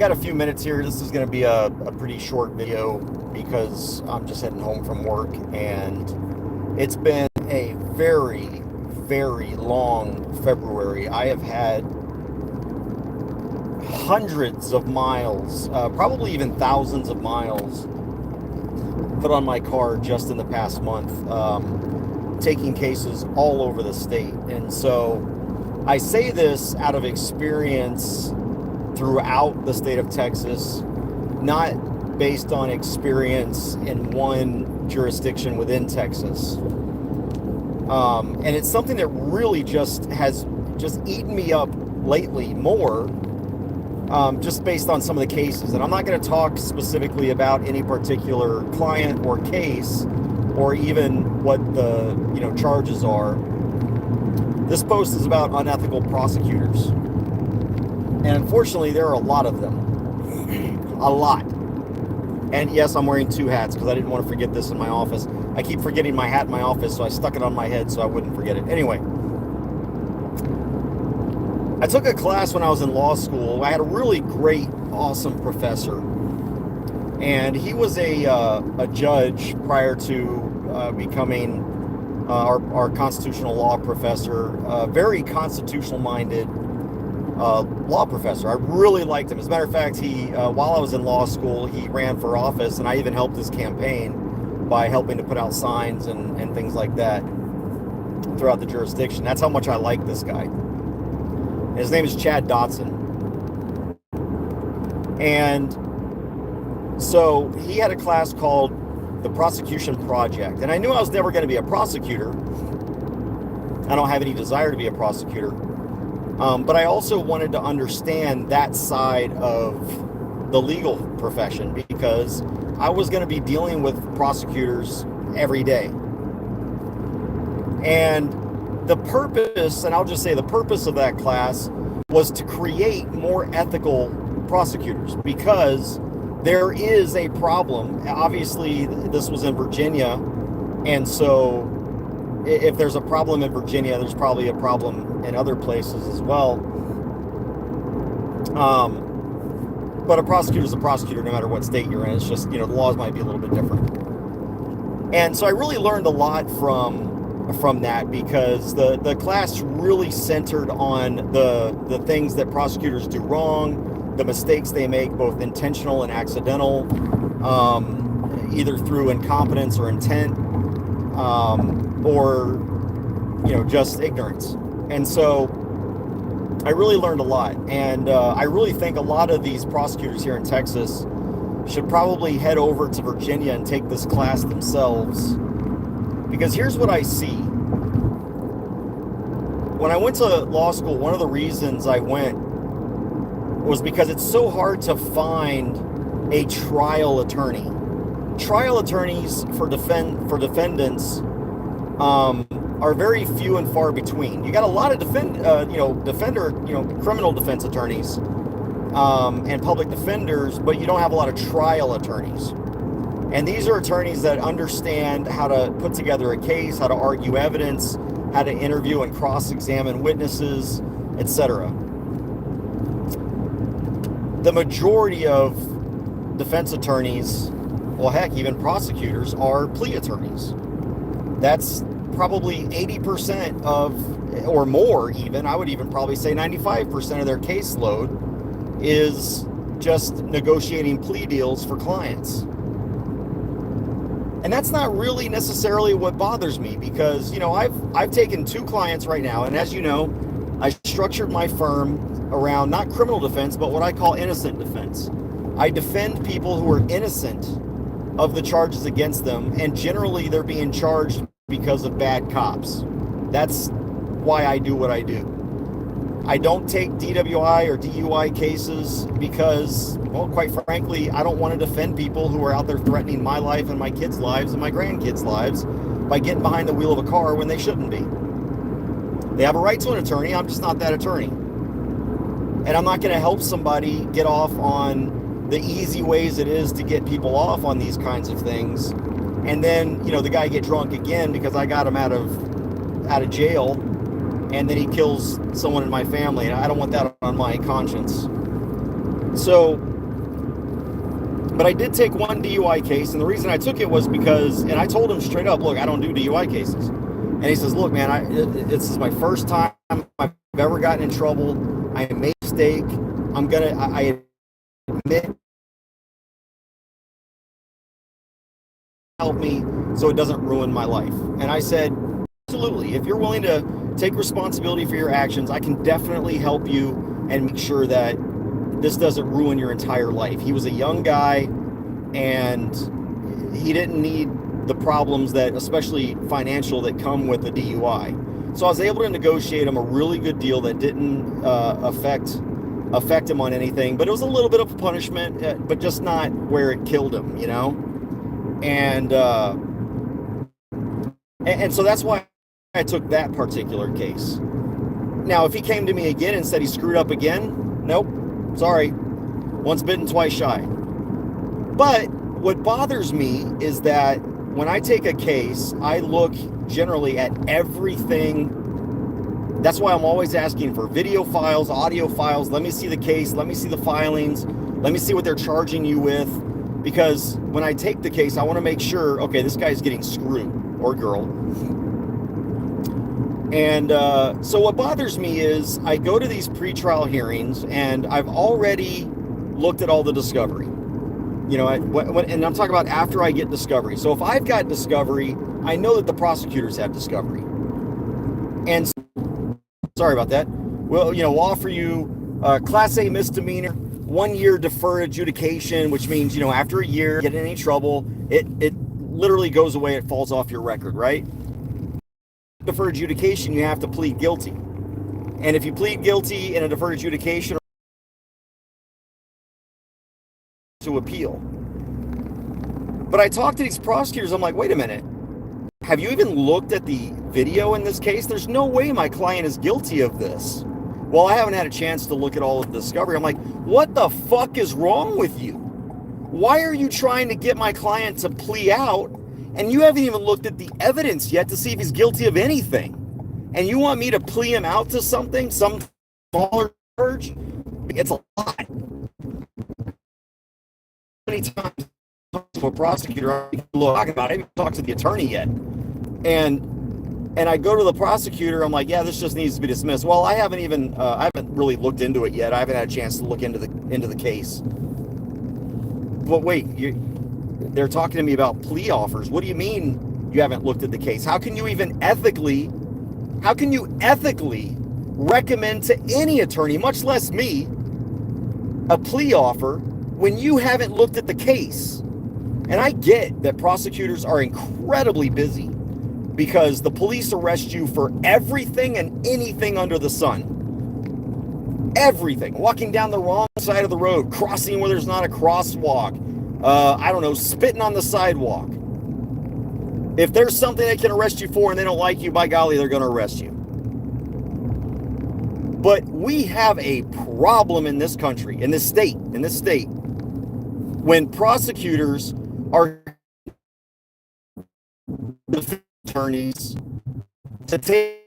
got a few minutes here. This is going to be a pretty short video because I'm just heading home from work, and it's been a very, very long February. I have had hundreds of miles, probably even thousands of miles put on my car just in the past month, taking cases all over the state. And so I say this out of experience throughout the state of Texas, not based on experience in one jurisdiction within Texas. And it's something that really has eaten me up lately more, just based on some of the cases. And I'm not going to talk specifically about any particular client or case, or even what the charges are. This post is about unethical prosecutors. And unfortunately, there are a lot of them. A lot. And yes, I'm wearing two hats because I didn't want to forget this in my office. I keep forgetting my hat in my office, so I stuck it on my head so I wouldn't forget it. Anyway, I took a class when I was in law school. I had a really great, awesome professor. And he was a judge prior to becoming our constitutional law professor, very constitutional-minded law professor. I really liked him. As a matter of fact, he while I was in law school, he ran for office, and I even helped his campaign by helping to put out signs and things like that throughout the jurisdiction. That's how much I like this guy. His name is Chad Dotson. And so he had a class called the Prosecution Project. And I knew I was never going to be a prosecutor. I don't have any desire to be a prosecutor. But I also wanted to understand that side of the legal profession, because I was going to be dealing with prosecutors every day. And the purpose, and I'll just say the purpose of that class, was to create more ethical prosecutors, because there is a problem. Obviously, this was in Virginia, and so if there's a problem in Virginia, there's probably a problem in other places as well. But a prosecutor is a prosecutor no matter what state you're in. It's just, the laws might be a little bit different. And so I really learned a lot from that, because the class really centered on the things that prosecutors do wrong, the mistakes they make, both intentional and accidental, either through incompetence or intent, or just ignorance. And so I really learned a lot, and I really think a lot of these prosecutors here in Texas should probably head over to Virginia and take this class themselves, because here's what I see. When I went to law school, one of the reasons I went was because it's so hard to find a trial attorney. Trial attorneys for defendants are very few and far between. You got a lot of criminal defense attorneys and public defenders, but you don't have a lot of trial attorneys. And these are attorneys that understand how to put together a case, how to argue evidence, how to interview and cross-examine witnesses, etc. The majority of defense attorneys, well, heck, even prosecutors, are plea attorneys. That's probably 80% of, or more even, I would even probably say 95% of their caseload is just negotiating plea deals for clients. And that's not really necessarily what bothers me, because, I've taken two clients right now, and as you know, I structured my firm around not criminal defense, but what I call innocent defense. I defend people who are innocent of the charges against them, and generally they're being charged because of bad cops. That's why I do what I do. I don't take DWI or DUI cases because, well, quite frankly, I don't want to defend people who are out there threatening my life and my kids' lives and my grandkids' lives by getting behind the wheel of a car when they shouldn't be. They have a right to an attorney. I'm just not that attorney. And I'm not going to help somebody get off on the easy ways it is to get people off on these kinds of things. And then, the guy get drunk again because I got him out of jail, and then he kills someone in my family, and I don't want that on my conscience. So But I did take one DUI case, and the reason I took it was because, and I told him straight up, look, I don't do DUI cases. And he says, look, man, this is my first time I've ever gotten in trouble. I made a mistake. I admit, help me so it doesn't ruin my life. And I said, absolutely. If you're willing to take responsibility for your actions, I can definitely help you and make sure that this doesn't ruin your entire life. He was a young guy, and he didn't need the problems that, especially financial, that come with a DUI. So I was able to negotiate him a really good deal that didn't affect him on anything, but it was a little bit of a punishment, but just not where it killed him, you know? And so that's why I took that particular case. Now, if he came to me again and said he screwed up again, nope, sorry. Once bitten, twice shy. But what bothers me is that when I take a case, I look generally at everything. That's why I'm always asking for video files, audio files. Let me see the case. Let me see the filings. Let me see what they're charging you with. Because when I take the case, I want to make sure, okay, this guy's getting screwed, or girl. And so what bothers me is I go to these pretrial hearings, and I've already looked at all the discovery. You know, and I'm talking about after I get discovery. So if I've got discovery, I know that the prosecutors have discovery. And sorry about that. Well, you know, we'll offer you Class A misdemeanor, 1 year deferred adjudication, which means, you know, after a year, get in any trouble, it literally goes away. It falls off your record, right? Deferred adjudication, you have to plead guilty. And if you plead guilty in a deferred adjudication, to appeal. But I talked to these prosecutors, I'm like, wait a minute. Have you even looked at the video in this case? There's no way my client is guilty of this. Well, I haven't had a chance to look at all of the discovery. I'm like, what the fuck is wrong with you? Why are you trying to get my client to plea out, and you haven't even looked at the evidence yet to see if he's guilty of anything? And you want me to plea him out to something, some smaller charge? It's a lot. Many times to a prosecutor, I'm talking about it, I haven't talked to the attorney yet. And I go to the prosecutor, I'm like, yeah, this just needs to be dismissed. Well, I haven't really looked into it yet. I haven't had a chance to look into the case. But wait, they're talking to me about plea offers. What do you mean you haven't looked at the case? How can you ethically recommend to any attorney, much less me, a plea offer when you haven't looked at the case? And I get that prosecutors are incredibly busy because the police arrest you for everything and anything under the sun. Everything. Walking down the wrong side of the road, crossing where there's not a crosswalk, spitting on the sidewalk. If there's something they can arrest you for and they don't like you, by golly, they're going to arrest you. But we have a problem in this country, in this state, when prosecutors are defense attorneys to take.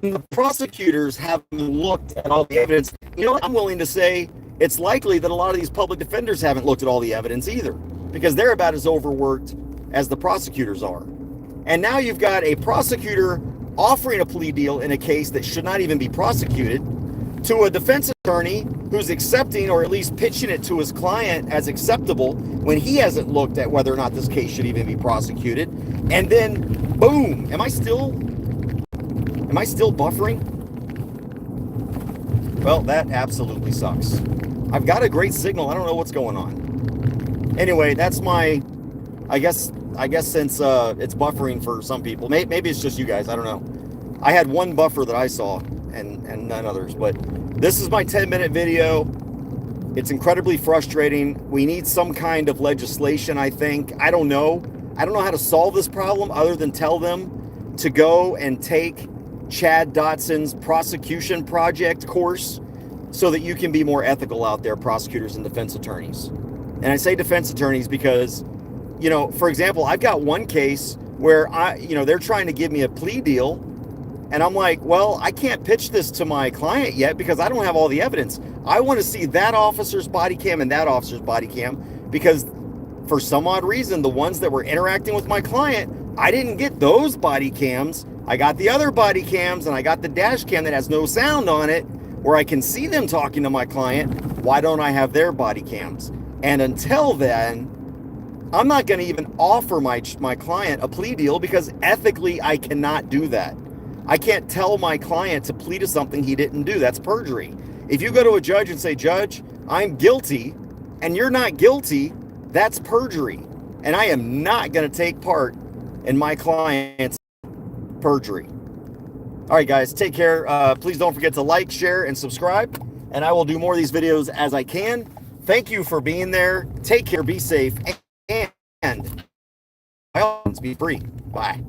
When the prosecutors haven't looked at all the evidence, you know what, I'm willing to say it's likely that a lot of these public defenders haven't looked at all the evidence either, because they're about as overworked as the prosecutors are. And now you've got a prosecutor offering a plea deal in a case that should not even be prosecuted to a defense attorney who's accepting, or at least pitching it to his client as acceptable, when he hasn't looked at whether or not this case should even be prosecuted. And then, boom, am I still buffering? Well, that absolutely sucks. I've got a great signal. I don't know what's going on. Anyway, that's my, I guess since it's buffering for some people, maybe it's just you guys, I don't know. I had one buffer that I saw and none others, but this is my 10-minute video. It's incredibly frustrating. We need some kind of legislation, I think. I don't know how to solve this problem other than tell them to go and take Chad Dotson's prosecution project course so that you can be more ethical out there, prosecutors and defense attorneys. And I say defense attorneys because, you know, for example, I've got one case where they're trying to give me a plea deal, and I'm like, well, I can't pitch this to my client yet because I don't have all the evidence. I want to see that officer's body cam and that officer's body cam because for some odd reason, the ones that were interacting with my client, I didn't get those body cams. I got the other body cams, and I got the dash cam that has no sound on it, where I can see them talking to my client. Why don't I have their body cams? And until then, I'm not going to even offer my client a plea deal, because ethically I cannot do that. I can't tell my client to plead to something he didn't do. That's perjury. If you go to a judge and say, Judge, I'm guilty, and you're not guilty, that's perjury. And I am not going to take part in my client's perjury. All right, guys, take care. Please don't forget to like, share, and subscribe. And I will do more of these videos as I can. Thank you for being there. Take care, be safe, and by all means, be free. Bye.